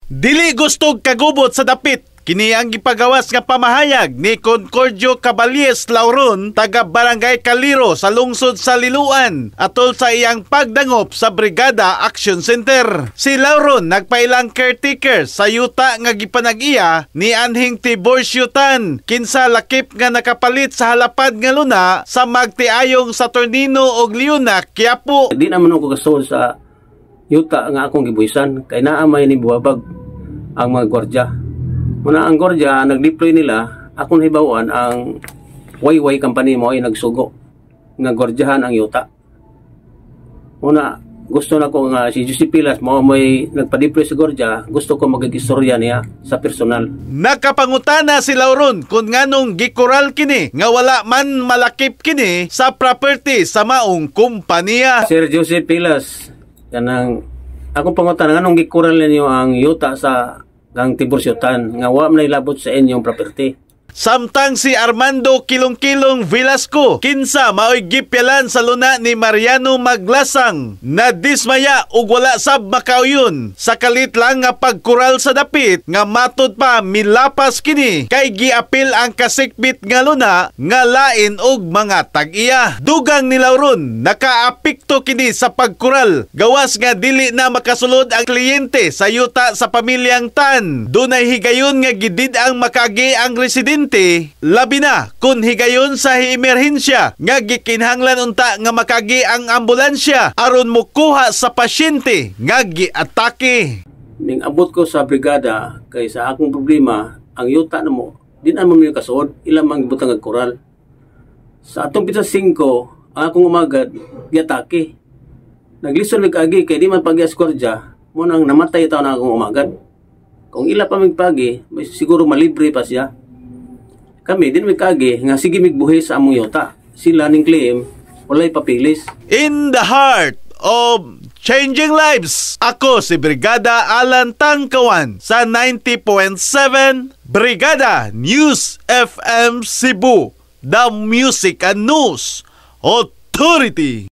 Dili gustog kagubot sa dapit. Kini ang gipagawas nga pamahayag ni Concordio Cabalies Lauron, taga Barangay Caliro sa lungsod sa Liloan, atol sa iyang pagdangop sa Brigada Action Center. Si Lauron nagpailang caretaker sa yuta nga gipanag-iya ni anhing Tiburcio Tan, kinsa lakip nga nakapalit sa halapad nga luna sa magtiayong sa Tornino og Liuna, Quiapo. Di naman ako gasol sa yuta nga akong gibuisan kay naamay ni buwabag ang mga gwardiya. Muna ang gwardiya nag-deploy nila, akong hibawan ang Wayway company mo ay nagsugo nga gwardyahan ang yuta. Muna gusto na ko nga si Jose Pilas mo may nagpa-deploy sa gwardya, gusto ko magig-istorya niya sa personal. Nakapangutana si Lauron kung nganong gikural kini nga wala man malakip kini sa property sa maong kumpanya. Sir Jose Pilas, kanang akong pangutana nganong gikural ninyo ang yuta sa ang Tiburcio Tan nga wa man ilabot sa inyong property. Samtang si Armando Kilong-Kilong Velasco, kinsa maoy gipyalan sa luna ni Mariano Maglasang, na dismaya ug wala sab makauyon sa kalit lang nga pagkural sa dapit nga matud pa milapas kini kay giapil ang kasikbit nga luna nga lain og mga tag-iya. Dugang ni Lauron nakaapekto kini sa pagkural gawas nga dili na makasulod ang kliyente sa yuta sa pamilyang Tan. Dunay higayon nga gidid ang makagi ang residente, labi na kung higayon sa emerhensya nga gikinhanglan unta nga makagi ang ambulansya aron mokuha sa pasyente nga giatake. Ning abot ko sa brigada kay sa akong problema ang yuta namo din ang mga kasuod ilang mang butang ag koral. Sa atong pizza 5 ang akong umagad giatake. Naglison mig agi kay di man pag-eskwardya mo nang namatay taw na akong umagad. Kung ila pa migpagi, siguro malibre pa siya. Kami din may kagi nga sige migbuhi sa among yuta. Sila ning claim walay papilis. In the heart of changing lives, ako si Brigada Alan Tangkawan sa 90.7 Brigada News FM Cebu, the Music and News Authority.